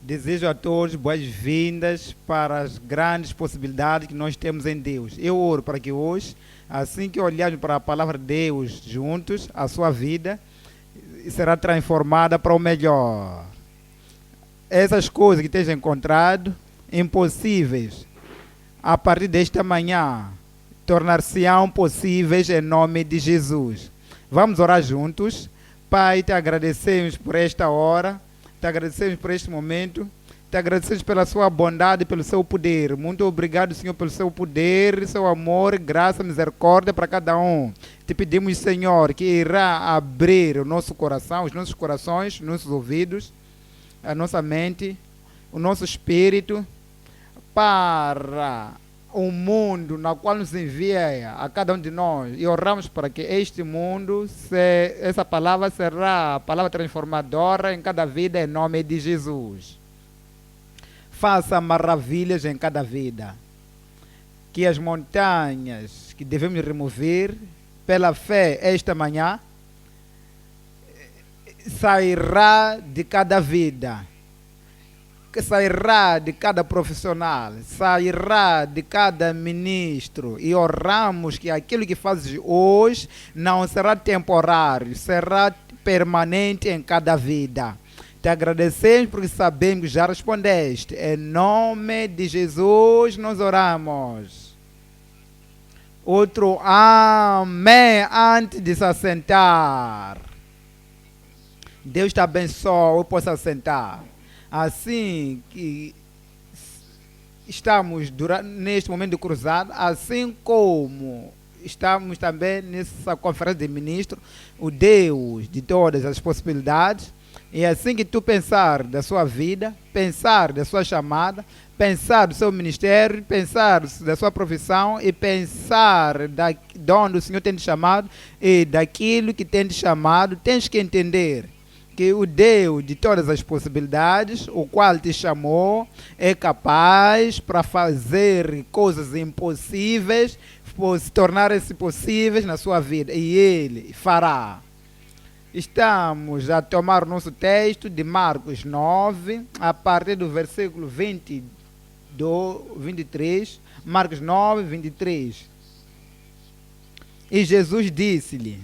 Desejo a todos boas-vindas para as grandes possibilidades que nós temos em Deus. Eu oro para que hoje, assim que olharmos para a palavra de Deus juntos, a sua vida será transformada para o melhor. Essas coisas que tenham encontrado impossíveis, a partir desta manhã, tornar-se-ão possíveis em nome de Jesus. Vamos orar juntos. Pai, te agradecemos por esta hora, te agradecemos por este momento, te agradecemos pela sua bondade e pelo seu poder. Muito obrigado, Senhor, pelo seu poder, seu amor, graça, misericórdia para cada um. Te pedimos, Senhor, que irá abrir o nosso coração, os nossos corações, os nossos ouvidos, a nossa mente, o nosso espírito, para o mundo na qual nos envia a cada um de nós, e oramos para que este mundo, essa palavra será a palavra transformadora em cada vida, em nome de Jesus. Faça maravilhas em cada vida, que as montanhas que devemos remover pela fé esta manhã sairá de cada vida, que sairá de cada profissional, sairá de cada ministro, e oramos que aquilo que fazes hoje não será temporário, será permanente em cada vida. Te agradecemos porque sabemos que já respondeste. Em nome de Jesus nós oramos. Outro amém antes de se assentar. Deus te abençoe, eu posso assentar. Assim que estamos neste momento de cruzada, assim como estamos também nessa conferência de ministros, o Deus de todas as possibilidades, e assim que tu pensar da sua vida, pensar da sua chamada, pensar do seu ministério, pensar da sua profissão e pensar de onde o Senhor tem te chamado e daquilo que tem te chamado, tens que entender que o Deus de todas as possibilidades, o qual te chamou, é capaz para fazer coisas impossíveis, se tornarem-se possíveis na sua vida, e Ele fará. Estamos a tomar o nosso texto de Marcos 9, a partir do versículo 23, Marcos 9, 23. E Jesus disse-lhe: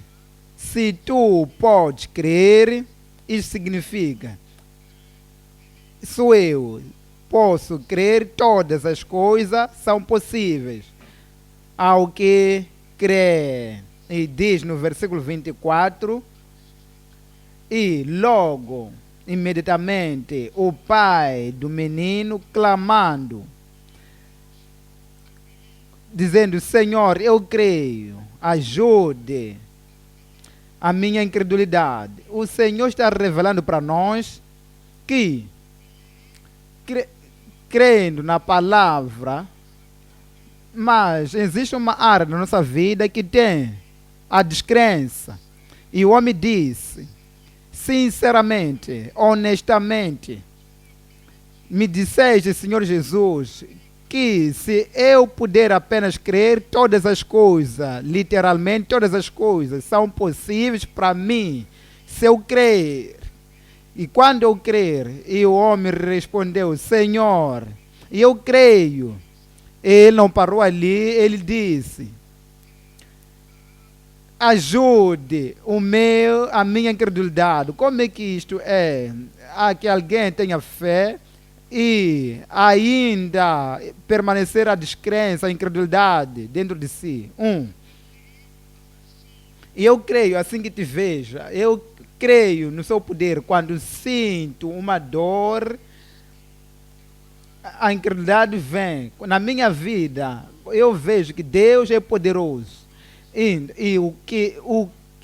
se tu podes crer, isso significa, sou eu, posso crer, todas as coisas são possíveis ao que crê. E diz no versículo 24, e logo, imediatamente, o pai do menino clamando, dizendo: Senhor, eu creio, ajude a minha incredulidade. O Senhor está revelando para nós que, crendo na palavra, mas existe uma área na nossa vida que tem a descrença. E o homem disse, sinceramente, honestamente, me disseste, Senhor Jesus, que se eu puder apenas crer, todas as coisas, literalmente todas as coisas, são possíveis para mim, se eu crer. E quando eu crer, e o homem respondeu: Senhor, eu creio. Ele não parou ali, ele disse: ajude a minha incredulidade. Como é que isto é? Há que alguém tenha fé e ainda permanecer a descrença, a incredulidade dentro de si. E eu creio, assim que te veja, eu creio no seu poder. Quando sinto uma dor, a incredulidade vem. Na minha vida, eu vejo que Deus é poderoso. E o que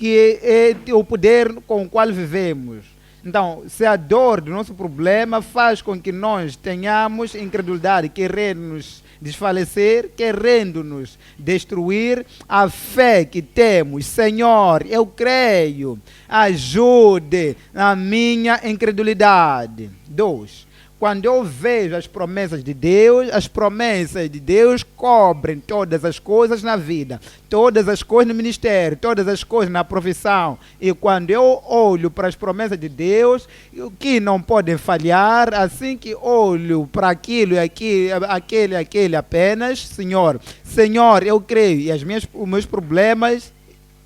é o poder com o qual vivemos. Então, se a dor do nosso problema faz com que nós tenhamos incredulidade, querendo nos desfalecer, querendo nos destruir, a fé que temos, Senhor, eu creio, ajude a minha incredulidade. 2. quando eu vejo as promessas de Deus cobrem todas as coisas na vida, todas as coisas no ministério, todas as coisas na profissão. E quando eu olho para as promessas de Deus, que não podem falhar, assim que olho para aquilo e aquele apenas, Senhor, eu creio, e os meus problemas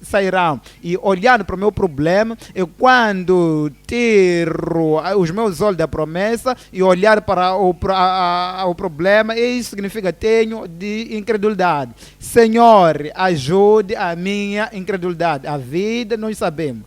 sairão. E olhando para o meu problema, eu quando tiro os meus olhos da promessa e olhar para o problema, isso significa tenho de incredulidade. Senhor, ajude a minha incredulidade. A vida nós sabemos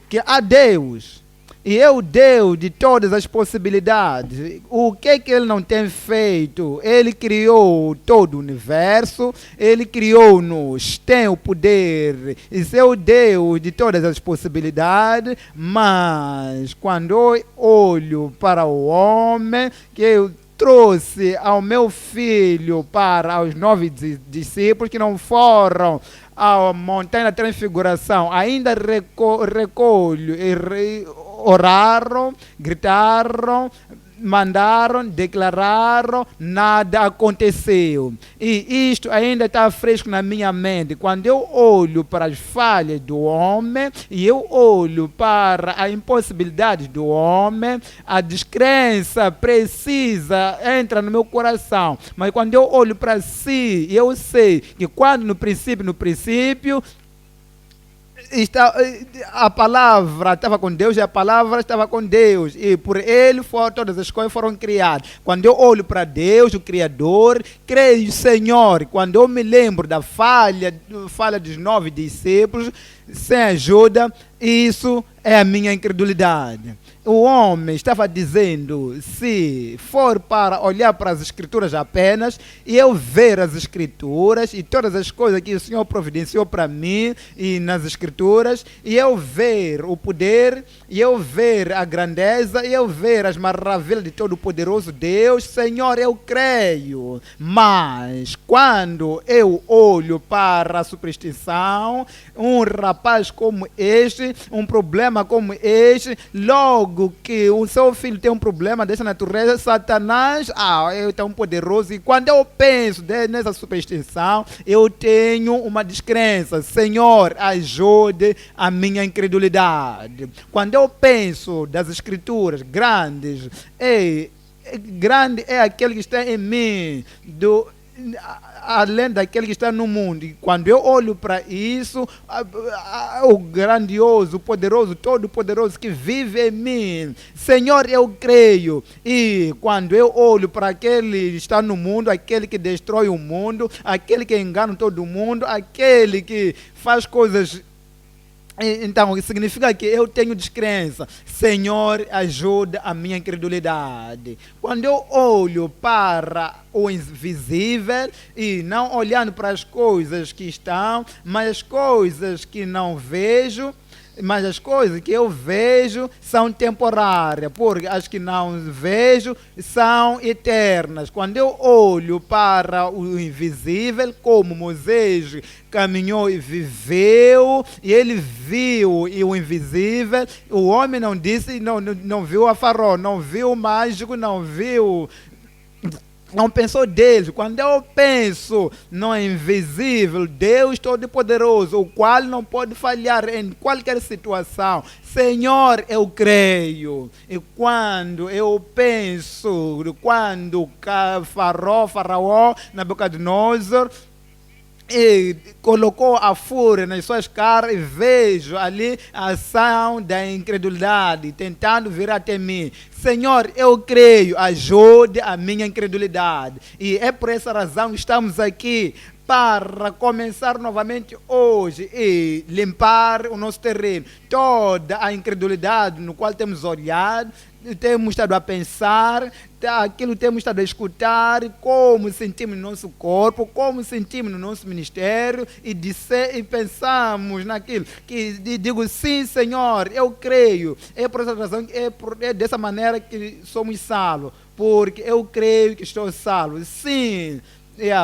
que há Deus. E é o Deus de todas as possibilidades. O que Ele não tem feito? Ele criou todo o universo, Ele criou-nos, tem o poder. Isso é o Deus de todas as possibilidades. Mas quando eu olho para o homem, que eu trouxe ao meu filho para os 9 discípulos que não foram à montanha da transfiguração, ainda recolho e oraram, gritaram, mandaram, declararam, nada aconteceu. E isto ainda está fresco na minha mente. Quando eu olho para as falhas do homem e eu olho para a impossibilidade do homem, a descrença precisa entrar no meu coração. Mas quando eu olho para si, eu sei que quando no princípio a palavra estava com Deus e a palavra estava com Deus, e por Ele todas as coisas foram criadas. Quando eu olho para Deus, o Criador, creio, Senhor. Quando eu me lembro da falha dos 9 discípulos, sem ajuda, isso é a minha incredulidade. O homem estava dizendo, se for para olhar para as Escrituras apenas, e eu ver as Escrituras e todas as coisas que o Senhor providenciou para mim e nas Escrituras, e eu ver o poder, e eu ver a grandeza, e eu ver as maravilhas de todo o poderoso Deus, Senhor, eu creio. Mas quando eu olho para a superstição, um rapaz como este, um problema como este, logo que o seu filho tem um problema dessa natureza, Satanás, é tão poderoso. E quando eu penso nessa superstição, eu tenho uma descrença. Senhor, ajude a minha incredulidade. Quando eu penso das Escrituras grandes, grande é aquele que está em mim, além daquele que está no mundo. E quando eu olho para isso, o grandioso, o poderoso, todo-poderoso que vive em mim, Senhor, eu creio. E quando eu olho para aquele que está no mundo, aquele que destrói o mundo, aquele que engana todo mundo, aquele que faz coisas, então, isso significa que eu tenho descrença. Senhor, ajuda a minha incredulidade. Quando eu olho para o invisível e não olhando para as coisas que estão, mas as coisas que não vejo, mas as coisas que eu vejo são temporárias, porque as que não vejo são eternas. Quando eu olho para o invisível, como Moisés caminhou e viveu, e ele viu e o invisível, o homem não disse, não viu a Faraó, não viu o mágico, não pensou deles. Quando eu penso no invisível, Deus Todo-Poderoso, o qual não pode falhar em qualquer situação, Senhor, eu creio. E quando eu penso, quando Faraó, Nabucodonosor, e colocou a fúria nas suas caras, e vejo ali a ação da incredulidade tentando vir até mim. Senhor, eu creio, ajude a minha incredulidade. E é por essa razão que estamos aqui, para começar novamente hoje e limpar o nosso terreno. Toda a incredulidade no qual temos olhado, temos estado a pensar, aquilo temos estado a escutar, como sentimos no nosso corpo, como sentimos no nosso ministério, e pensamos naquilo, que digo, sim, Senhor, eu creio. É por essa razão, é dessa maneira que somos salvos, porque eu creio que estou salvo. Sim,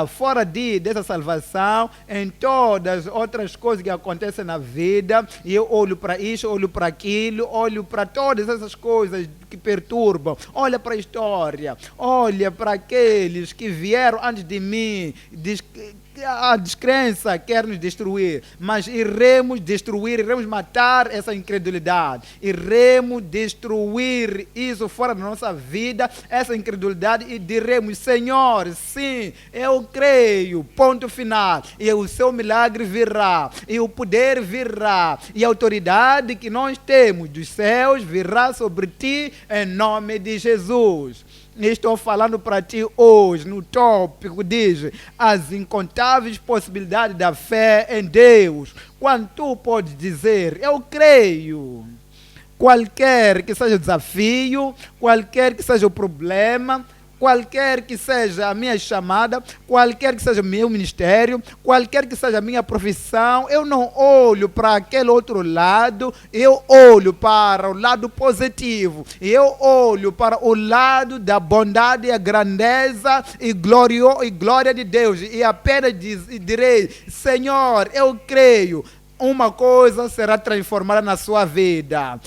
fora dessa salvação, em todas as outras coisas que acontecem na vida, e eu olho para isso, olho para aquilo, olho para todas essas coisas que perturbam, olha para a história, olha para aqueles que vieram antes de mim, a descrença quer nos destruir, mas iremos destruir, iremos matar essa incredulidade, iremos destruir isso fora da nossa vida, essa incredulidade, e diremos: Senhor, sim, eu creio, ponto final, e o seu milagre virá, e o poder virá, e a autoridade que nós temos dos céus virá sobre ti, em nome de Jesus. Estou falando para ti hoje, no tópico, diz as incontáveis possibilidades da fé em Deus. Quando tu podes dizer: eu creio, qualquer que seja o desafio, qualquer que seja o problema, qualquer que seja a minha chamada, qualquer que seja o meu ministério, qualquer que seja a minha profissão, eu não olho para aquele outro lado, eu olho para o lado positivo, eu olho para o lado da bondade, a grandeza e glória de Deus, e apenas direi: Senhor, eu creio, uma coisa será transformada na sua vida.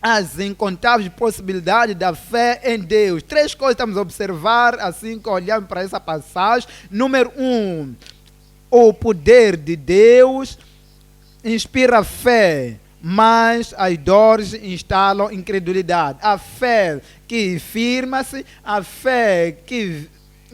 As incontáveis possibilidades da fé em Deus. 3 coisas estamos a observar assim que olhamos para essa passagem. Número 1, o poder de Deus inspira fé, mas as dores instalam incredulidade. A fé que firma-se, a fé que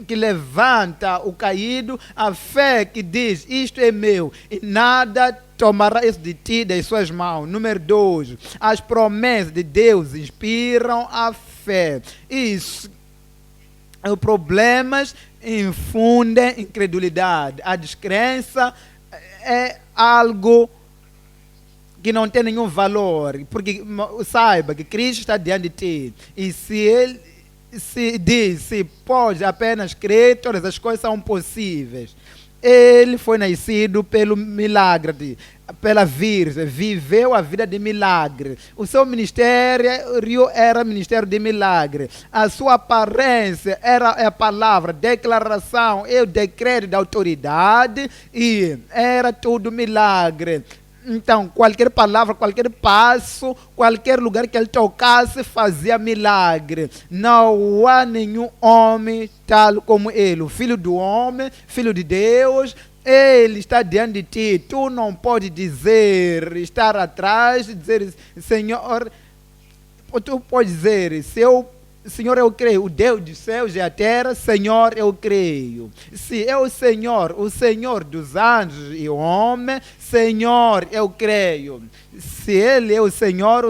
levanta o caído, a fé que diz: isto é meu, e nada tomará isso de ti, das suas mãos. Número 2, as promessas de Deus inspiram a fé. Isso, os problemas infundem incredulidade. A descrença é algo que não tem nenhum valor, porque saiba que Cristo está diante de ti, e se Ele se pode apenas crer, todas as coisas são possíveis. Ele foi nascido pelo milagre, pela Virgem, viveu a vida de milagre. O seu ministério era ministério de milagre. A sua aparência era a palavra, declaração e o decreto da autoridade, e era tudo milagre. Então, qualquer palavra, qualquer passo, qualquer lugar que ele tocasse, fazia milagre. Não há nenhum homem tal como ele. O Filho do homem, Filho de Deus, ele está diante de ti. Tu não pode dizer, estar atrás, dizer: Senhor, tu pode dizer: Senhor, eu creio, o Deus dos céus e a terra, Senhor, eu creio. Se é o Senhor dos anjos e o homem, Senhor, eu creio. Se Ele é o Senhor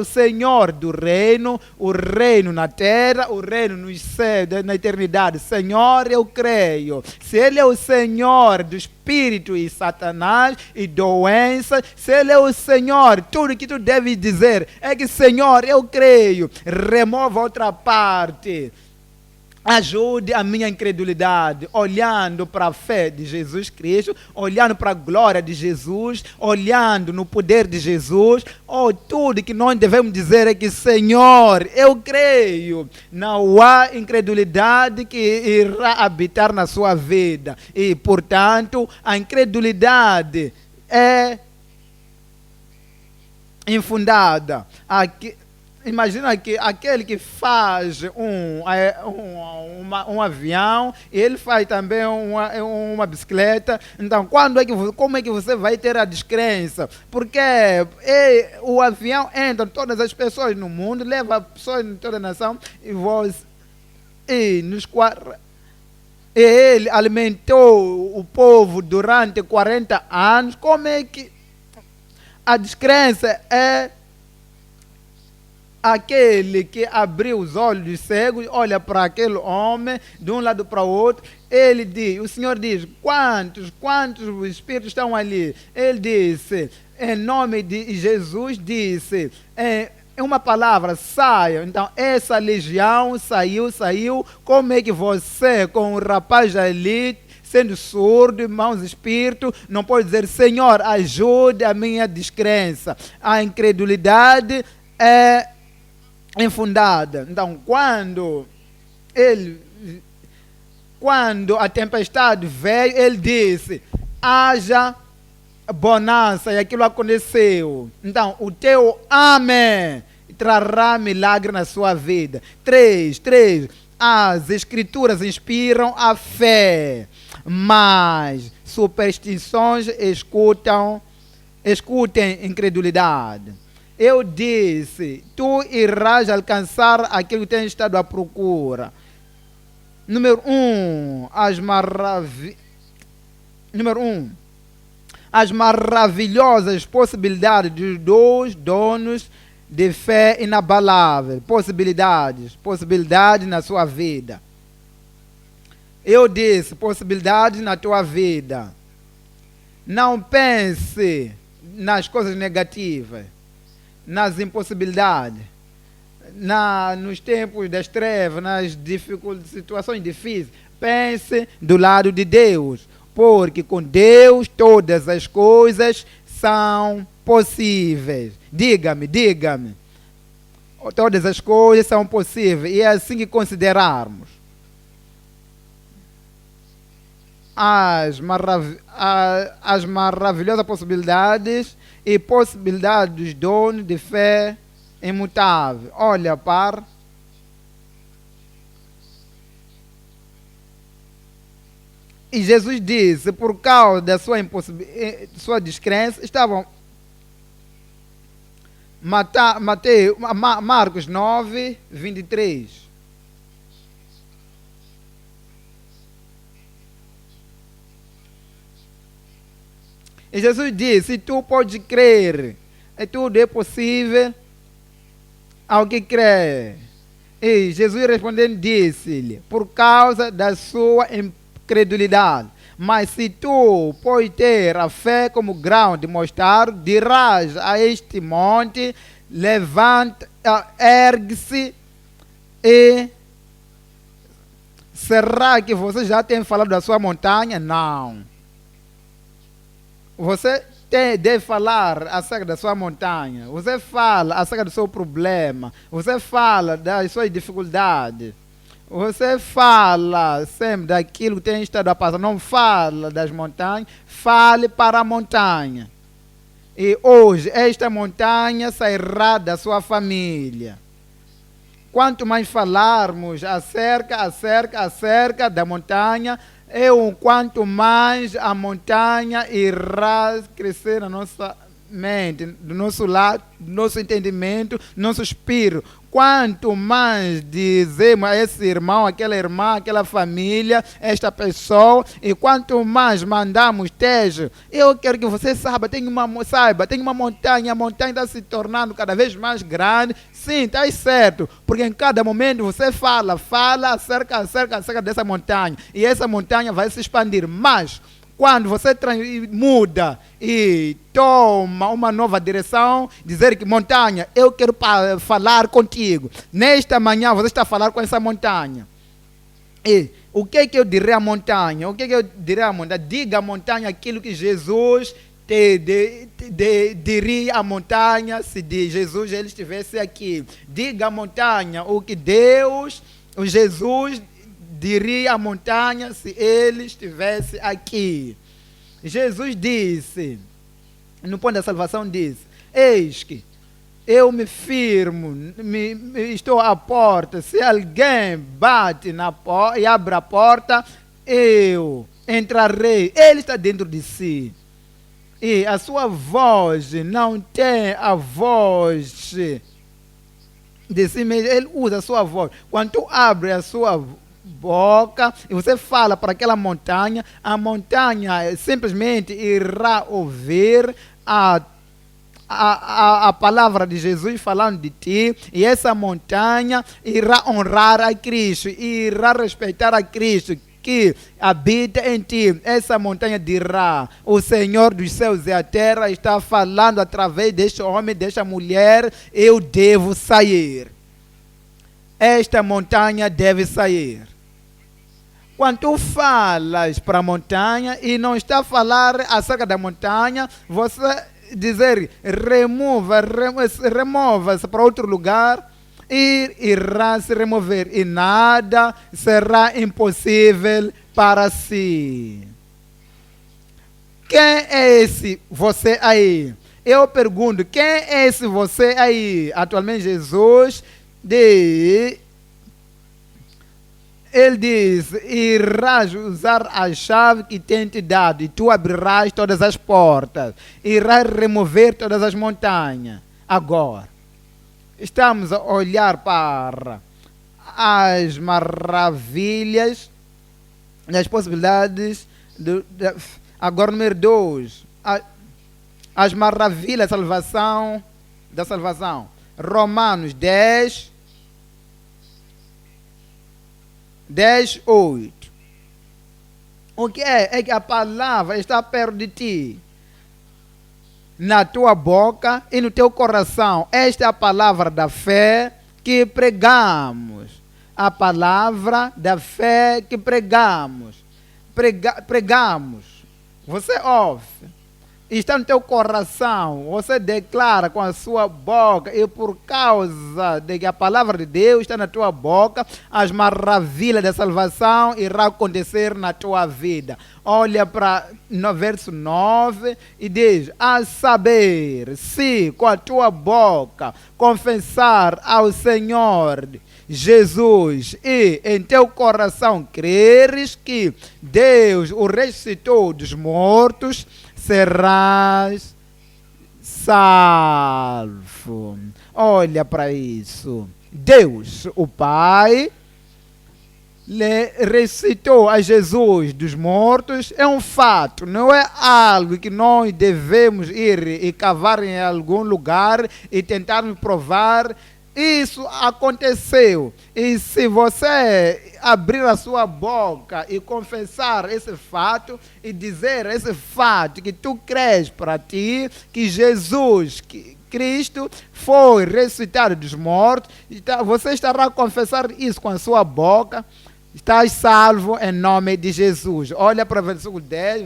do reino, o reino na terra, o reino nos céus, na eternidade, Senhor, eu creio. Se Ele é o Senhor do espírito e Satanás e doença, se Ele é o Senhor, tudo que tu deves dizer é que: Senhor, eu creio. Remova outra parte. Ajude a minha incredulidade, olhando para a fé de Jesus Cristo, olhando para a glória de Jesus, olhando no poder de Jesus. Tudo que nós devemos dizer é que: Senhor, eu creio. Não há incredulidade que irá habitar na sua vida. E, portanto, a incredulidade é infundada. Imagina que aquele que faz um avião, ele faz também uma bicicleta. Então, como é que você vai ter a descrença? Porque o avião entra todas as pessoas no mundo, leva pessoas em toda a nação, e ele alimentou o povo durante 40 anos. Como é que a descrença é aquele que abriu os olhos dos cegos, olha para aquele homem, de um lado para o outro, o Senhor diz: quantos espíritos estão ali? Ele disse, em nome de Jesus, disse, é uma palavra: saia. Então, essa legião saiu. Como é que você, com o rapaz ali, sendo surdo, mãos espírito, não pode dizer: Senhor, ajude a minha descrença? A incredulidade é infundada. Então, quando quando a tempestade veio, ele disse: haja bonança, e aquilo aconteceu. Então, o teu amém trará milagre na sua vida. 3. As escrituras inspiram a fé, mas superstições escutem incredulidade. Eu disse: tu irás alcançar aquilo que tens estado à procura. Número 1, as maravilhosas possibilidades dos donos de fé inabalável. Possibilidades na sua vida. Eu disse: possibilidades na tua vida. Não pense nas coisas negativas, nas impossibilidades, nos tempos das trevas, nas situações difíceis. Pense do lado de Deus, porque com Deus todas as coisas são possíveis. Diga-me. Todas as coisas são possíveis, e é assim que considerarmos. As maravilhosas possibilidades e possibilidades dos donos de fé imutável. Olha para e Jesus disse, por causa da sua descrença, estavam Marcos 9, 23. E Jesus disse: se tu podes crer, tudo é possível ao que crê. E Jesus respondendo disse-lhe: por causa da sua incredulidade. Mas se tu podes ter a fé como grão de mostarda, dirás a este monte: levanta, ergue-se. E será que você já tem falado da sua montanha? Não. Você deve falar acerca da sua montanha. Você fala acerca do seu problema. Você fala das suas dificuldades. Você fala sempre daquilo que tem estado a passar. Não fala das montanhas. Fale para a montanha. E hoje esta montanha sairá da sua família. Quanto mais falarmos acerca da montanha, quanto mais a montanha irá crescer na nossa mente, do nosso lado, do nosso entendimento, do nosso espírito. Quanto mais dizemos a esse irmão, aquela irmã, aquela família, esta pessoa, e quanto mais mandamos texto, eu quero que você saiba, tem uma montanha, a montanha está se tornando cada vez mais grande. Sim, está certo, porque em cada momento você fala acerca dessa montanha, e essa montanha vai se expandir. Mas quando você muda e toma uma nova direção, dizer que montanha, eu quero falar contigo. Nesta manhã você está a falar com essa montanha. E o que é que eu direi à montanha? Diga à montanha aquilo que Jesus diria à montanha se de Jesus ele estivesse aqui. Diga à montanha o que Jesus diria à montanha se ele estivesse aqui. Jesus disse, no ponto da salvação disse: eis que eu me firmo, estou à porta, se alguém bate na porta e abre a porta, eu entrarei. Ele está dentro de si. E a sua voz não tem a voz de si mesmo, ele usa a sua voz. Quando tu abre a sua boca e você fala para aquela montanha, a montanha simplesmente irá ouvir a palavra de Jesus falando de ti, e essa montanha irá honrar a Cristo, irá respeitar a Cristo que habita em ti. Essa montanha dirá: o Senhor dos céus e a terra está falando através deste homem, desta mulher, eu devo sair. Esta montanha deve sair. Quando tu falas para a montanha e não está a falar acerca da montanha, você dizer remova-se para outro lugar, irá se remover e nada será impossível para si. Quem é esse você aí? Eu pergunto, quem é esse você aí? Atualmente Jesus ele diz, irás usar a chave que tem te dado e tu abrirás todas as portas. Irás remover todas as montanhas. Agora, estamos a olhar para as maravilhas, as possibilidades. Agora, número 2. As maravilhas da salvação. Romanos 10:8. O que é? É que a palavra está perto de ti, na tua boca e no teu coração. Esta é a palavra da fé que pregamos. A palavra da fé que pregamos. Pregamos. Você ouve. Está no teu coração, você declara com a sua boca, e por causa de que a palavra de Deus está na tua boca, as maravilhas da salvação irão acontecer na tua vida. Olha para no verso 9 e diz: a saber, se com a tua boca confessar ao Senhor Jesus e em teu coração creres que Deus o ressuscitou dos mortos, serás salvo. Olha para isso. Deus, o Pai, ressuscitou a Jesus dos mortos. É um fato, não é algo que nós devemos ir e cavar em algum lugar e tentarmos provar. Isso aconteceu. E se você abrir a sua boca e confessar esse fato e dizer esse fato que tu crês para ti, que Jesus Cristo foi ressuscitado dos mortos, você estará a confessar isso com a sua boca. Estás salvo em nome de Jesus. Olha para o versículo 10.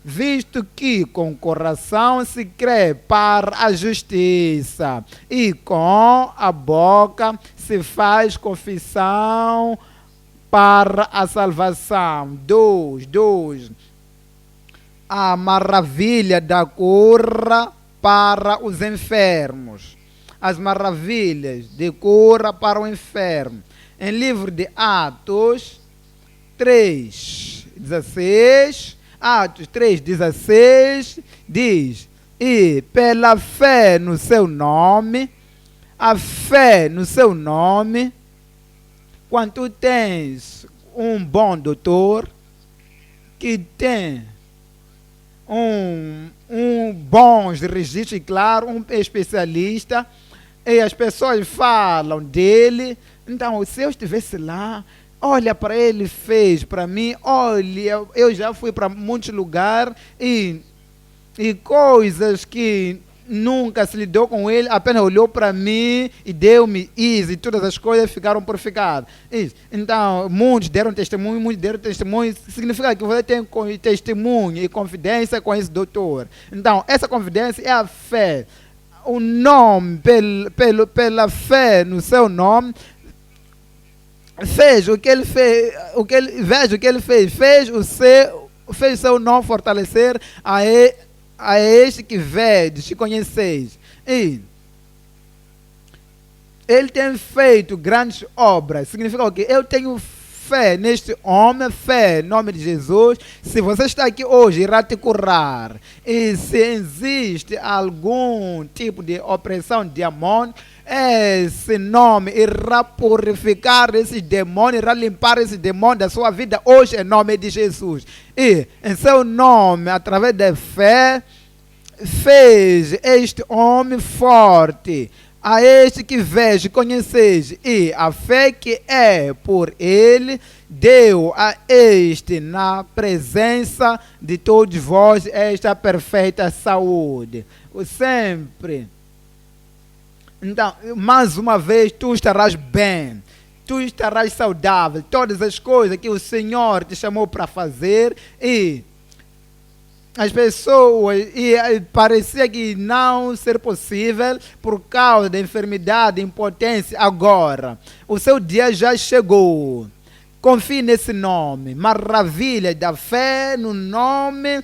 Visto que com o coração se crê para a justiça e com a boca se faz confissão para a salvação. 2. A maravilha da cura para os enfermos. As maravilhas de cura para o enfermo. Em livro de Atos 3:16... Atos 3:16 diz: e pela fé no seu nome, a fé no seu nome, quando tu tens um bom doutor, que tem bons registros, e claro, um especialista, e as pessoas falam dele, então se eu estivesse lá, olha para ele, fez para mim, olha, eu já fui para muitos lugares e coisas que nunca se lidou com ele, apenas olhou para mim e deu-me isso, e todas as coisas ficaram purificadas. Isso. Então, muitos deram testemunho, significa que você tem testemunho e confidência com esse doutor. Então, essa confidência é a fé. O nome, pela fé no seu nome, fez o que ele fez, veja o que ele fez, fez o seu nome fortalecer a este que vedes, que conheceis. E ele tem feito grandes obras. Significa o quê? Eu tenho fé neste homem, fé em nome de Jesus. Se você está aqui hoje, irá te curar. E se existe algum tipo de opressão demônio, esse nome irá purificar esse demônio, irá limpar esse demônio da sua vida hoje em nome de Jesus. E em seu nome, através da fé, fez este homem forte. A este que vejo, conheceis, e a fé que é por ele, deu a este, na presença de todos vós, esta perfeita saúde. Sempre. Então, mais uma vez, tu estarás bem, tu estarás saudável, todas as coisas que o Senhor te chamou para fazer, e as pessoas, e parecia que não ser possível por causa da enfermidade, impotência. Agora, o seu dia já chegou. Confie nesse nome, maravilha da fé, no nome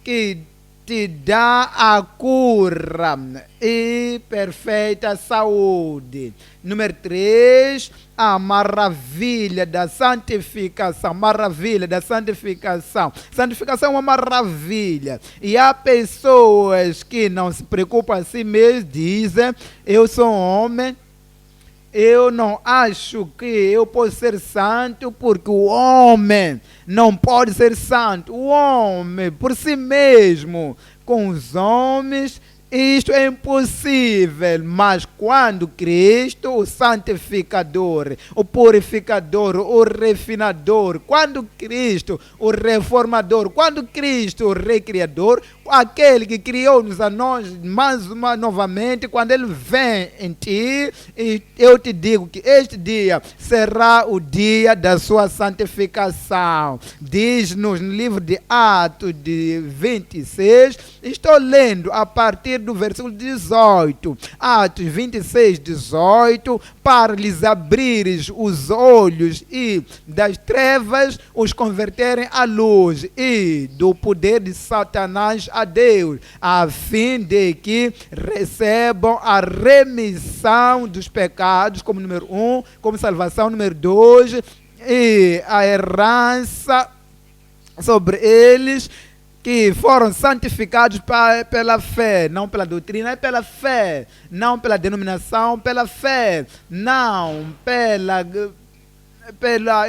que te dá a cura e perfeita saúde. Número 3, a maravilha da santificação. Maravilha da santificação. Santificação é uma maravilha. E há pessoas que não se preocupam a si mesmas, dizem: eu sou homem, eu não acho que eu posso ser santo, porque o homem não pode ser santo. O homem, por si mesmo, com os homens, isto é impossível. Mas quando Cristo, o santificador, o purificador, o refinador, quando Cristo, o reformador, quando Cristo, o recriador, aquele que criou-nos a nós mais uma novamente, quando ele vem em ti, e eu te digo que este dia será o dia da sua santificação. Diz-nos no livro de Atos de 26, estou lendo a partir do versículo 18, Atos 26, 18, para lhes abrires os olhos e das trevas os converterem à luz, e do poder de Satanás a Deus, a fim de que recebam a remissão dos pecados, como número 1, como salvação número 2, e a herança sobre eles, que foram santificados pela fé, não pela doutrina, é pela fé, não pela denominação, pela fé, não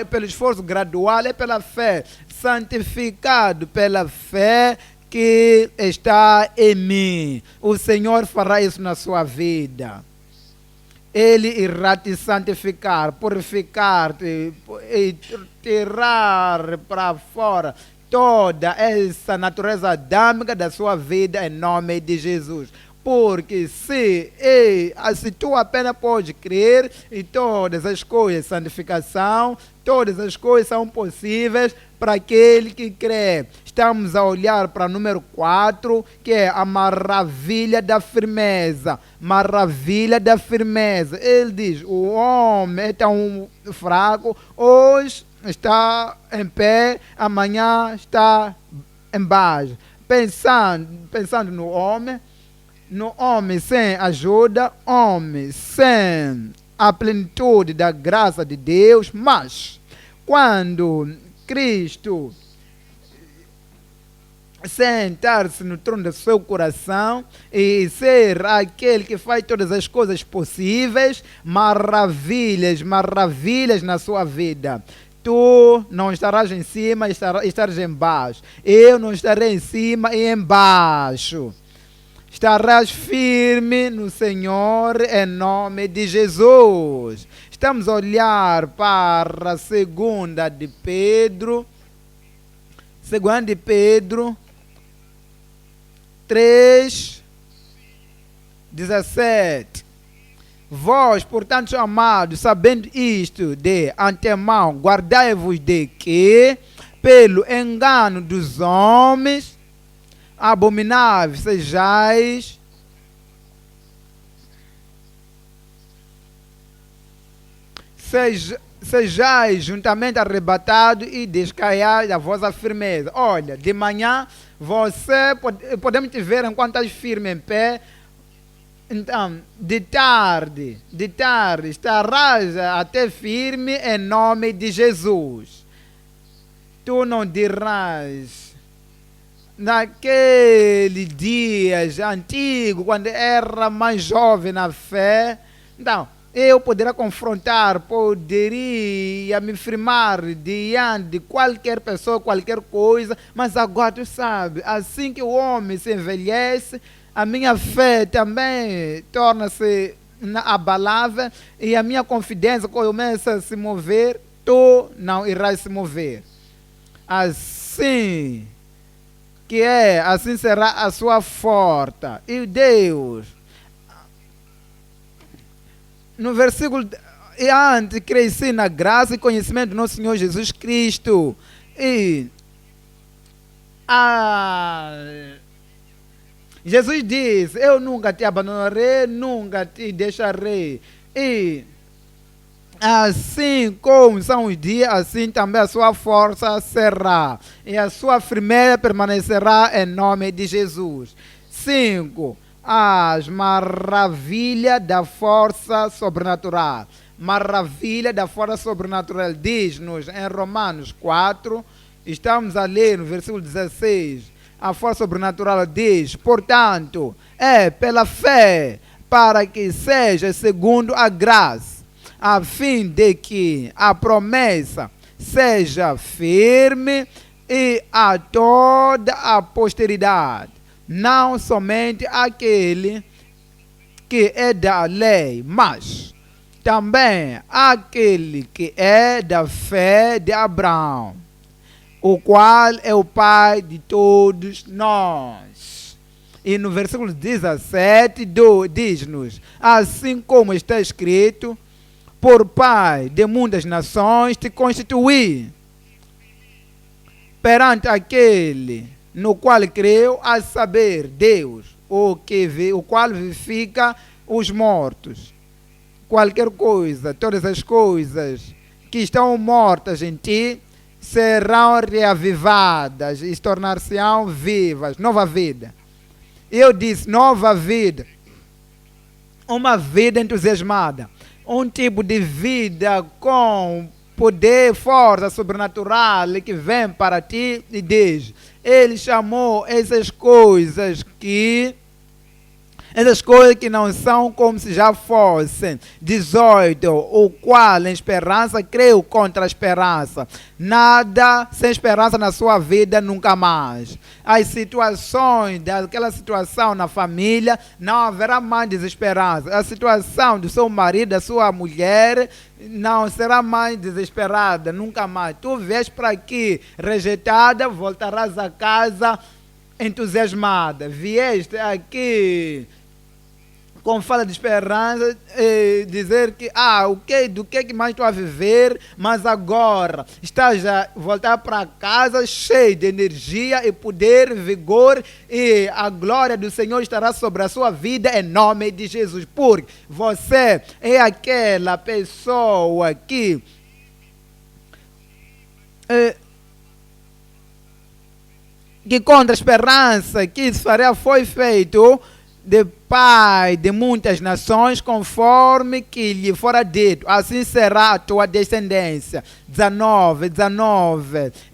pelo esforço gradual, é pela fé, santificado pela fé que está em mim. O Senhor fará isso na sua vida. Ele irá te santificar, purificar-te e tirar para fora toda essa natureza adâmica da sua vida em nome de Jesus. Porque se tu apenas podes crer, e todas as coisas, santificação, todas as coisas são possíveis para aquele que crê. Estamos a olhar para o número 4, que é a maravilha da firmeza. Maravilha da firmeza. Ele diz: o homem é tão fraco, hoje está em pé, amanhã está embaixo. Pensando no homem sem ajuda, homem sem a plenitude da graça de Deus, mas quando Cristo sentar-se no trono do seu coração e ser aquele que faz todas as coisas possíveis, maravilhas na sua vida. Tu não estarás em cima, estarás embaixo. Eu não estarei em cima e embaixo. Estarás firme no Senhor em nome de Jesus. Estamos a olhar para a 2 de Pedro. 2 de Pedro 3, 17. Vós, portanto, amados, sabendo isto de antemão, guardai-vos de que, pelo engano dos homens abomináveis, sejais juntamente arrebatados e descaiais da vossa firmeza. Olha, de manhã podemos te ver enquanto estás firme em pé. Então, de tarde, estarás até firme em nome de Jesus. Tu não dirás, naquele dias antigo, quando era mais jovem na fé, então, eu poderia confrontar, poderia me firmar diante de qualquer pessoa, qualquer coisa, mas agora tu sabe, assim que o homem se envelhece, a minha fé também torna-se abalável e a minha confidência começa a se mover, tu não irás se mover. Assim que é, assim será a sua força. E Deus, no versículo, e antes cresci na graça e conhecimento do nosso Senhor Jesus Cristo, e Jesus disse: eu nunca te abandonarei, nunca te deixarei. E assim como são os dias, assim também a sua força será. E a sua firmeza permanecerá em nome de Jesus. 5. As maravilhas da força sobrenatural. Maravilha da força sobrenatural. Diz-nos em Romanos 4, estamos a ler no versículo 16. A força sobrenatural diz: portanto, é pela fé, para que seja segundo a graça, a fim de que a promessa seja firme e a toda a posteridade, não somente aquele que é da lei, mas também aquele que é da fé de Abraão, o qual é o pai de todos nós. E no versículo 17 diz-nos: assim como está escrito, por pai de muitas nações te constituí, perante aquele no qual creu, a saber, Deus, o qual vivifica os mortos. Qualquer coisa, todas as coisas que estão mortas em ti, serão reavivadas e tornar-se-ão vivas. Nova vida. Eu disse nova vida. Uma vida entusiasmada. Um tipo de vida com poder, força sobrenatural que vem para ti e diz: ele chamou essas coisas que não são como se já fossem. 18. O qual em esperança creu contra a esperança. Nada sem esperança na sua vida nunca mais. As situações, daquela situação na família, não haverá mais desesperança. A situação do seu marido, da sua mulher, não será mais desesperada, nunca mais. Tu vês para aqui rejeitada, voltarás a casa entusiasmada. Vieste aqui com fala de esperança, dizer que do que mais estou a viver, mas agora estás a voltar para casa cheio de energia e poder, vigor, e a glória do Senhor estará sobre a sua vida em nome de Jesus, porque você é aquela pessoa que contra a esperança que Israel foi feito de pai de muitas nações, conforme que lhe fora dito, assim será a tua descendência. 19.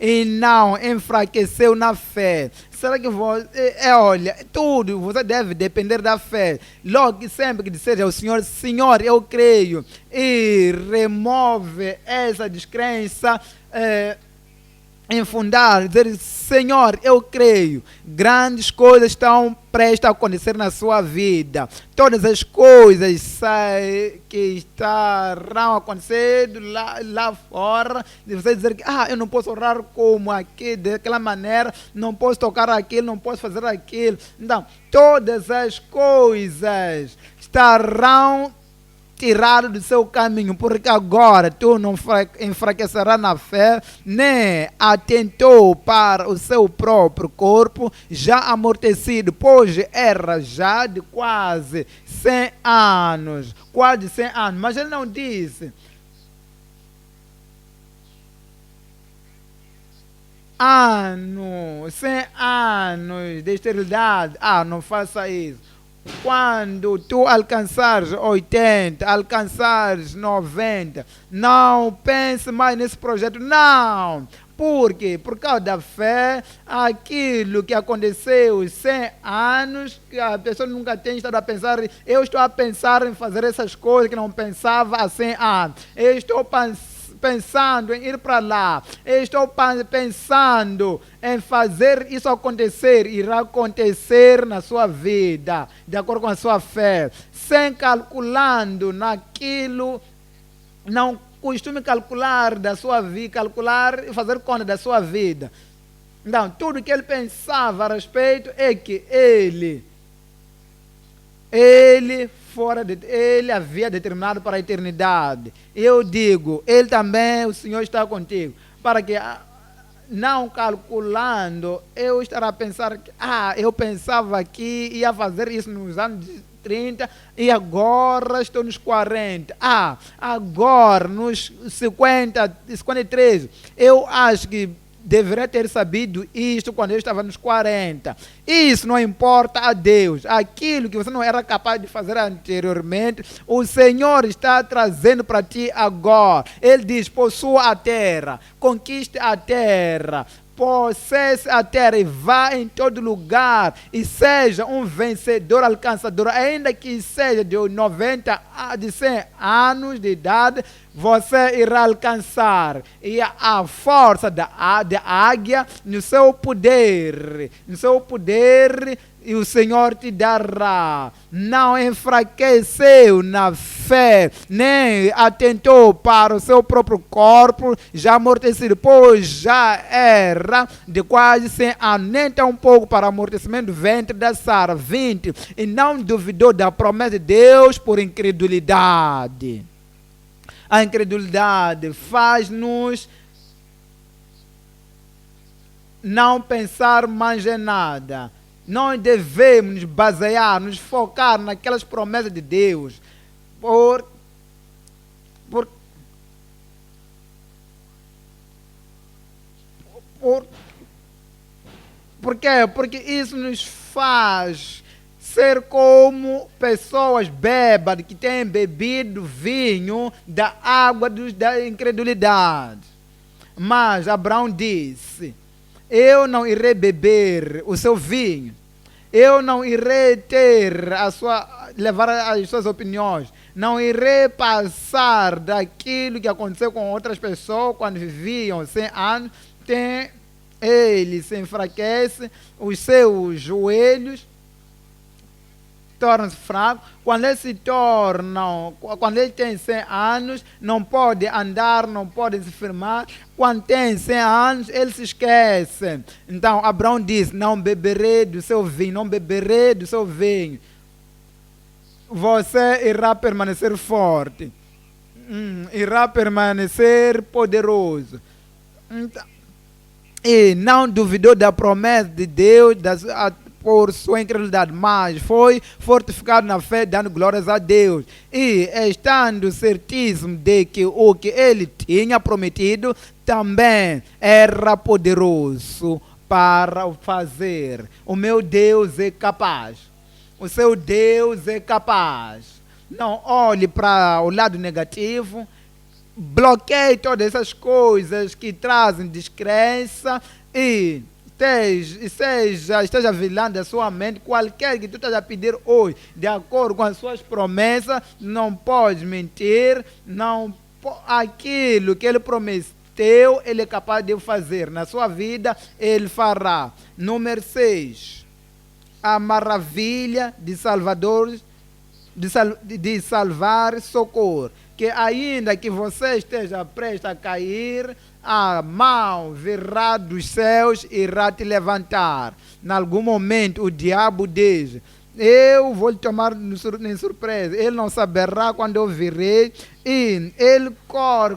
E não enfraqueceu na fé. Será que você, olha, tudo, você deve depender da fé. Logo, sempre que disser ao Senhor, Senhor, eu creio, e remove essa descrença, infundar, dizer: Senhor, eu creio, grandes coisas estão prestes a acontecer na sua vida. Todas as coisas que estarão acontecendo lá fora, de você dizer que eu não posso orar como aqui, daquela maneira, não posso tocar aquilo, não posso fazer aquilo. Então, todas as coisas estarão tirado do seu caminho, porque agora tu não enfraquecerás na fé, nem atentou para o seu próprio corpo, já amortecido, pois era já de quase 100 anos, mas ele não disse 100 anos de esterilidade, não faça isso. Quando tu alcançares 80, alcançares 90, não pense mais nesse projeto, não. Por quê? Por causa da fé, aquilo que aconteceu 100 anos, que a pessoa nunca tem estado a pensar, eu estou a pensar em fazer essas coisas que não pensava há 100 anos. Eu estou pensando em ir para lá, eu estou pensando em fazer isso acontecer, irá acontecer na sua vida, de acordo com a sua fé, sem calculando naquilo, não costume calcular da sua vida, calcular e fazer conta da sua vida. Então, tudo que ele pensava a respeito é que ele havia determinado para a eternidade. Eu digo, ele também, o Senhor está contigo, para que não calculando, eu estarei a pensar que, eu pensava que ia fazer isso nos anos 30 e agora estou nos 40. Agora nos 50, 53, eu acho que deveria ter sabido isto quando eu estava nos 40. Isso não importa a Deus. Aquilo que você não era capaz de fazer anteriormente, o Senhor está trazendo para ti agora. Ele diz: possua a terra, conquiste a terra, possesse a terra e vá em todo lugar e seja um vencedor, alcançador, ainda que seja de 90 de 100 anos de idade, você irá alcançar. E a força da águia no seu poder, e o Senhor te dará. Não enfraqueceu na fé, nem atentou para o seu próprio corpo já amortecido, pois já era de quase 100 anos, nem tão pouco para amortecimento do ventre da Sara, 20, e não duvidou da promessa de Deus por incredulidade. A incredulidade faz-nos não pensar mais em nada. Nós devemos nos basear, nos focar naquelas promessas de Deus. Por quê? Porque isso nos faz ser como pessoas bêbadas que têm bebido vinho da água da incredulidade. Mas Abraão disse: eu não irei beber o seu vinho, eu não irei levar as suas opiniões, não irei passar daquilo que aconteceu com outras pessoas quando viviam 100 anos. Ele se enfraquece, os seus joelhos tornam-se fracos. Quando ele tem 100 anos, não pode andar, não pode se firmar. Quando tem 100 anos, ele se esquece. Então Abraão diz: não beberei do seu vinho, não beberei do seu vinho. Você irá permanecer forte, irá permanecer poderoso. Então, e não duvidou da promessa de Deus por sua incredulidade, mas foi fortificado na fé, dando glórias a Deus, e estando certíssimo de que o que ele tinha prometido também era poderoso para o fazer. O meu Deus é capaz, o seu Deus é capaz. Não olhe para o lado negativo, bloqueie todas essas coisas que trazem descrença e esteja velando a sua mente. Qualquer que tu esteja a pedir hoje, de acordo com as suas promessas, não pode mentir. Aquilo que ele prometeu, ele é capaz de fazer. Na sua vida, ele fará. Número 6. A maravilha de salvar socorro. Que ainda que você esteja prestes a cair, a mão virá dos céus e irá te levantar. Em algum momento o diabo diz: eu vou lhe tomar em surpresa, ele não saberá quando eu virei. E ele corre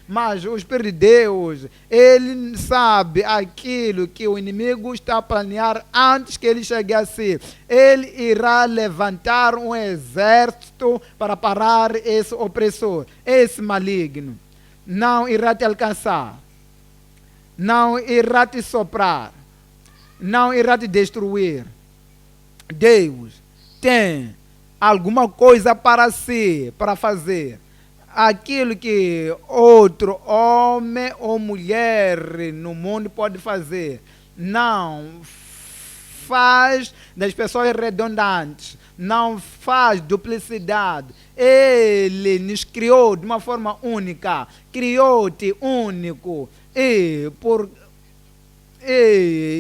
mas o Espírito de Deus, ele sabe aquilo que o inimigo está a planear antes que ele chegue a si. Ele irá levantar um exército para parar esse opressor, esse maligno. Não irá te alcançar, não irá te soprar, não irá te destruir. Deus tem alguma coisa para si, para fazer. Aquilo que outro homem ou mulher no mundo pode fazer. Não faz das pessoas redundantes, não faz duplicidade. Ele nos criou de uma forma única, criou-te único, e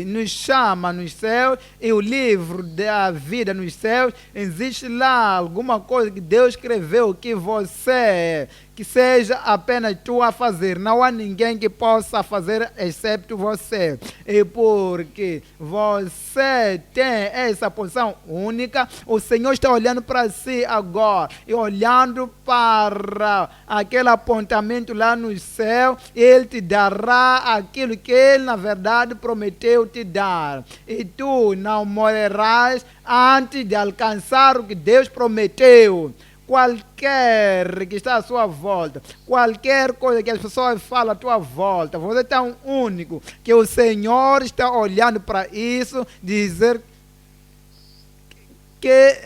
nos chama nos céus, e o livro da vida nos céus, existe lá alguma coisa que Deus escreveu que você que seja apenas tu a fazer. Não há ninguém que possa fazer excepto você. E porque você tem essa posição única, o Senhor está olhando para si agora e olhando para aquele apontamento lá no céu, Ele te dará aquilo que Ele na verdade prometeu te dar. E tu não morrerás antes de alcançar o que Deus prometeu. Qualquer que está à sua volta, qualquer coisa que as pessoas falam à tua volta, você é tão único que o Senhor está olhando para isso, dizer que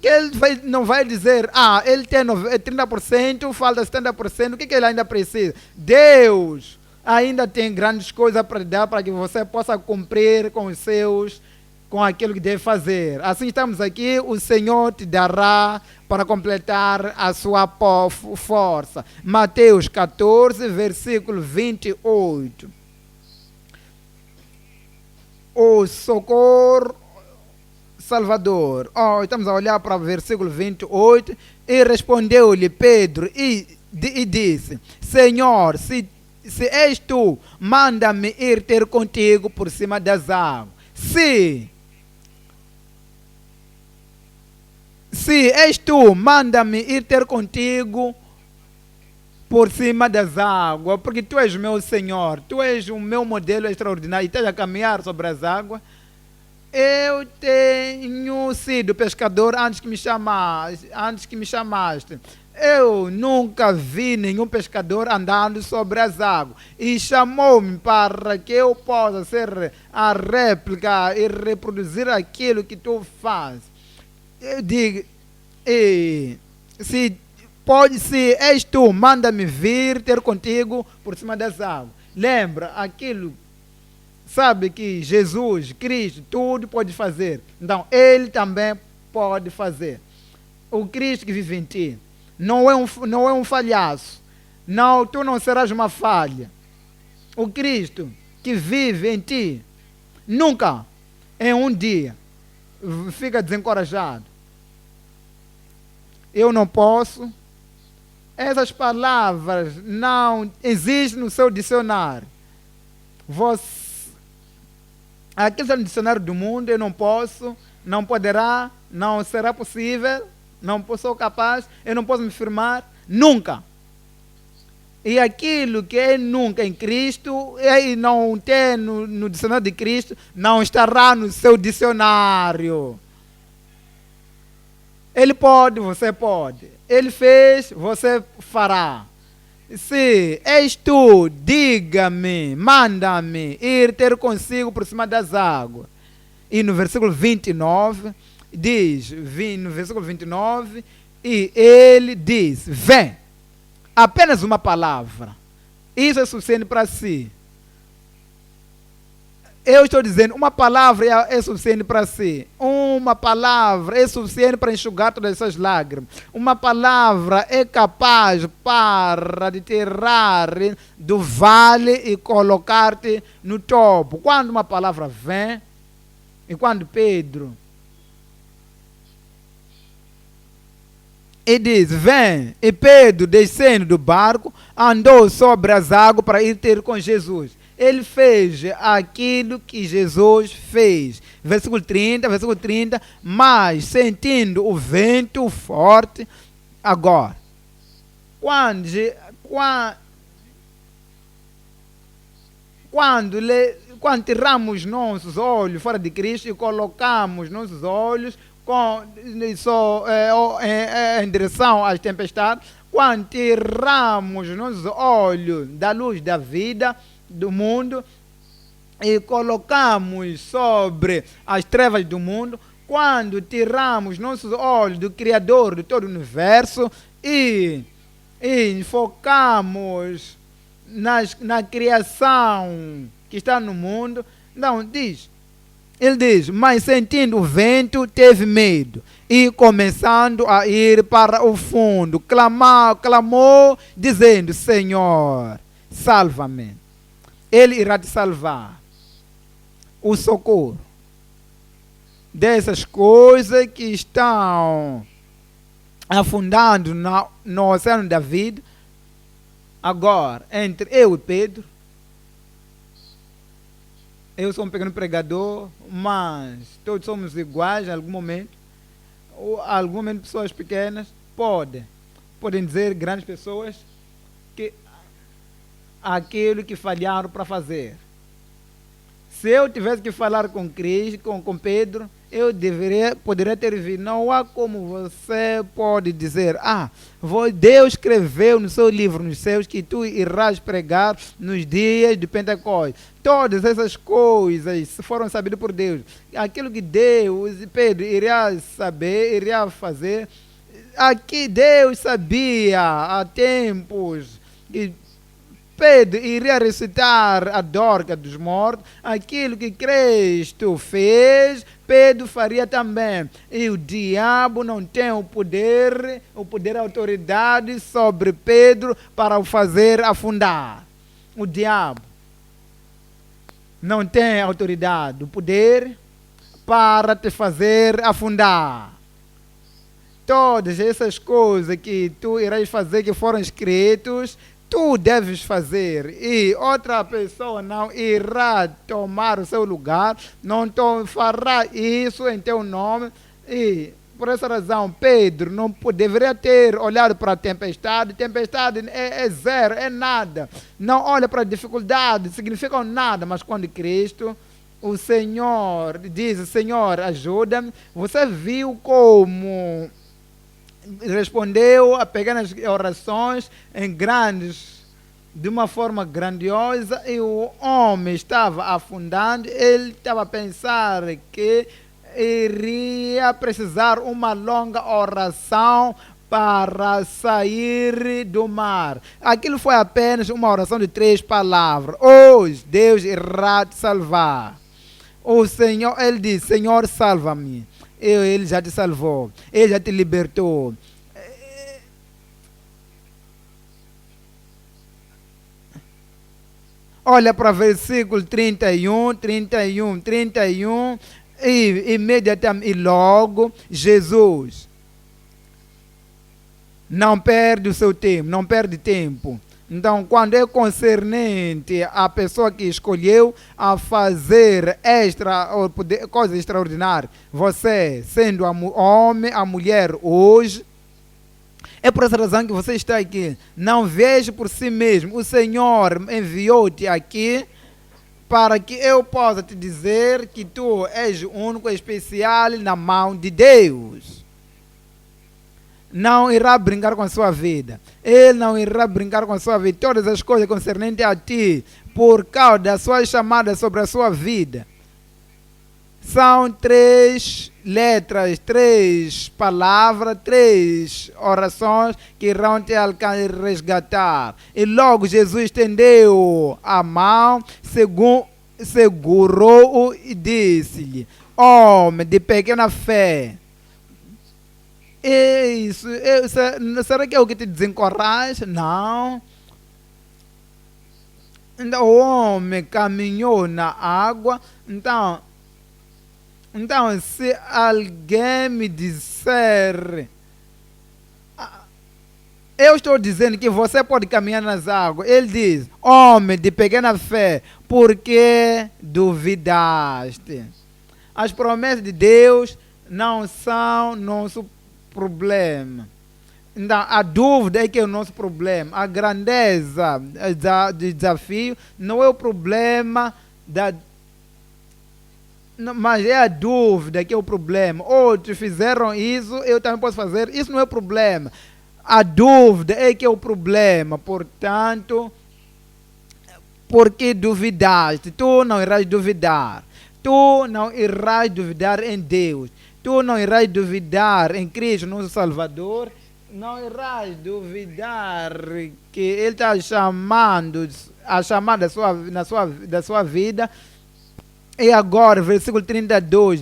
Ele não vai dizer, ele tem 30%, falta 70%, o que ele ainda precisa? Deus ainda tem grandes coisas para dar para que você possa cumprir com aquilo que deve fazer. Assim estamos aqui, o Senhor te dará para completar a sua força. Mateus 14, versículo 28. O socorro Salvador. Estamos a olhar para o versículo 28. E respondeu-lhe Pedro e disse: Senhor, se és tu, manda-me ir ter contigo por cima das águas. Se és tu, manda-me ir ter contigo por cima das águas, porque tu és meu Senhor, tu és o meu modelo extraordinário e estás a caminhar sobre as águas. Eu tenho sido pescador antes que me chamaste. Eu nunca vi nenhum pescador andando sobre as águas. E chamou-me para que eu possa ser a réplica e reproduzir aquilo que tu fazes. Eu digo, se és tu, manda-me vir ter contigo por cima das águas. Lembra aquilo, sabe que Jesus, Cristo, tudo pode fazer. Então, Ele também pode fazer. O Cristo que vive em ti não é um falhaço. Não, tu não serás uma falha. O Cristo que vive em ti nunca, em um dia, fica desencorajado. Eu não posso. Essas palavras não existem no seu dicionário. Aqui está no dicionário do mundo. Eu não posso, não poderá, não será possível, não sou capaz, eu não posso me firmar, nunca. E aquilo que é nunca em Cristo, e não tem no dicionário de Cristo, não estará no seu dicionário. Ele pode, você pode. Ele fez, você fará. Se és tu, diga-me, manda-me ir ter consigo por cima das águas. E no versículo 29, no versículo 29, e ele diz, vem. Apenas uma palavra. Isso é suficiente para si. Eu estou dizendo, uma palavra é suficiente para si. Uma palavra é suficiente para enxugar todas essas lágrimas. Uma palavra é capaz para te tirar do vale e colocar-te no topo. Quando uma palavra vem, e quando Pedro diz, vem, e Pedro, descendo do barco, andou sobre as águas para ir ter com Jesus. Ele fez aquilo que Jesus fez. Versículo 30, mas sentindo o vento forte, agora, quando tiramos nossos olhos fora de Cristo e colocamos nossos olhos em direção às tempestades, quando tiramos nossos olhos da luz da vida, do mundo, e colocamos sobre as trevas do mundo, quando tiramos nossos olhos do Criador de todo o universo e focamos na criação que está no mundo, então ele diz, mas sentindo o vento, teve medo, e começando a ir para o fundo, clamou, dizendo, Senhor, salva-me. Ele irá te salvar. O socorro dessas coisas que estão afundando no oceano da vida. Agora, entre eu e Pedro, eu sou um pequeno pregador, mas todos somos iguais em algum momento. Ou, em algum momento, pessoas pequenas podem dizer, grandes pessoas, que aquilo que falharam para fazer. Se eu tivesse que falar com Cristo, com Pedro, eu poderia ter visto. Não há como você pode dizer, Deus escreveu no seu livro, nos céus, que tu irás pregar nos dias de Pentecostes. Todas essas coisas foram sabidas por Deus. Aquilo que Deus, Pedro, iria saber, iria fazer, aqui Deus sabia há tempos que Pedro iria recitar a Dorca dos mortos. Aquilo que Cristo fez, Pedro faria também. E o diabo não tem o poder, a autoridade sobre Pedro para o fazer afundar. O diabo não tem autoridade, o poder para te fazer afundar. Todas essas coisas que tu irás fazer, que foram escritos, tu deves fazer, e outra pessoa não irá tomar o seu lugar, não fará isso em teu nome. E por essa razão Pedro não deveria ter olhado para a tempestade. Tempestade é zero, é nada. Não olha para a dificuldade, significa nada. Mas quando Cristo, o Senhor, diz, Senhor, ajuda-me, você viu como respondeu a pequenas orações de uma forma grandiosa, e o homem estava afundando. Ele estava a pensar que iria precisar uma longa oração para sair do mar. Aquilo foi apenas uma oração de 3 palavras. Hoje Deus irá te salvar. O Senhor, ele disse, Senhor, salva-me. Ele já te salvou, ele já te libertou. Olha para o versículo 31, e imediatamente, e logo, Jesus não perde o seu tempo, não perde tempo. Então, quando é concernente a pessoa que escolheu a fazer coisa extraordinária, você, sendo homem, a mulher hoje, é por essa razão que você está aqui. Não veja por si mesmo. O Senhor enviou-te aqui para que eu possa te dizer que tu és único e especial na mão de Deus. Não irá brincar com a sua vida. Ele não irá brincar com a sua vida. Todas as coisas concernentes a ti, por causa da sua chamada sobre a sua vida, são 3 letras, 3 palavras, 3 orações que irão te resgatar. E logo Jesus estendeu a mão, segurou-o e disse-lhe, homem de pequena fé. Isso, será que é o que te desencoraja? Não. Então, o homem caminhou na água. Então, se alguém me disser, eu estou dizendo que você pode caminhar nas águas. Ele diz, homem de pequena fé, por que duvidaste? As promessas de Deus não são nosso problema. Então, a dúvida é que é o nosso problema. A grandeza do desafio não é o problema mas é a dúvida que é o problema. Outros fizeram isso, eu também posso fazer. Isso não é o problema. A dúvida é que é o problema. Portanto, porque duvidaste? Tu não irás duvidar. Tu não irás duvidar em Deus. Tu não irás duvidar em Cristo, nosso Salvador. Não irás duvidar que Ele está chamando da sua vida. E agora, versículo 32,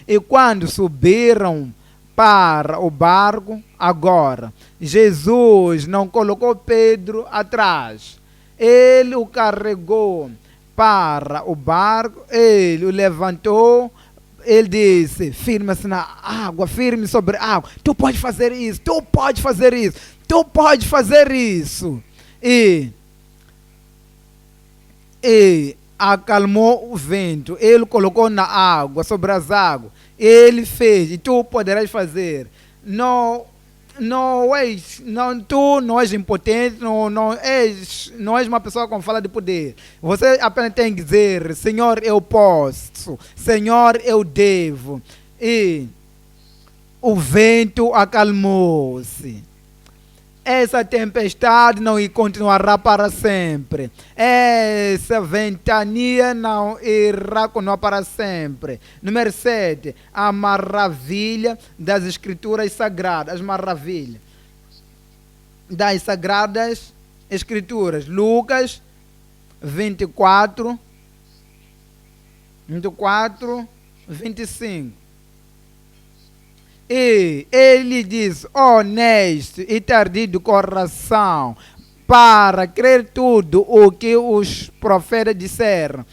e quando subiram para o barco, agora, Jesus não colocou Pedro atrás. Ele o carregou para o barco, ele o levantou, ele disse, firme-se na água, firme sobre a água. Tu pode fazer isso, tu pode fazer isso, tu pode fazer isso. E acalmou o vento. Ele colocou na água, sobre as águas. Ele fez, e tu poderás fazer. Tu não és impotente, não és uma pessoa com fala de poder. Você apenas tem que dizer, Senhor, eu posso, Senhor, eu devo. E o vento acalmou-se. Essa tempestade não continuará para sempre. Essa ventania não irá continuar para sempre. Número 7. A maravilha das Escrituras Sagradas. As maravilhas das Sagradas Escrituras. Lucas 24, 25. E ele diz, honesto e tardio de coração, para crer tudo o que os profetas disseram.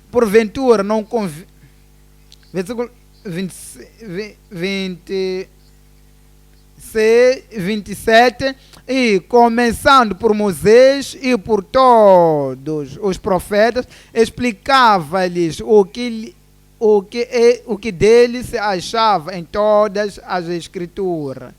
Porventura não convém. Versículo 27. E começando por Moisés e por todos os profetas, explicava-lhes o que dele se achava em todas as Escrituras.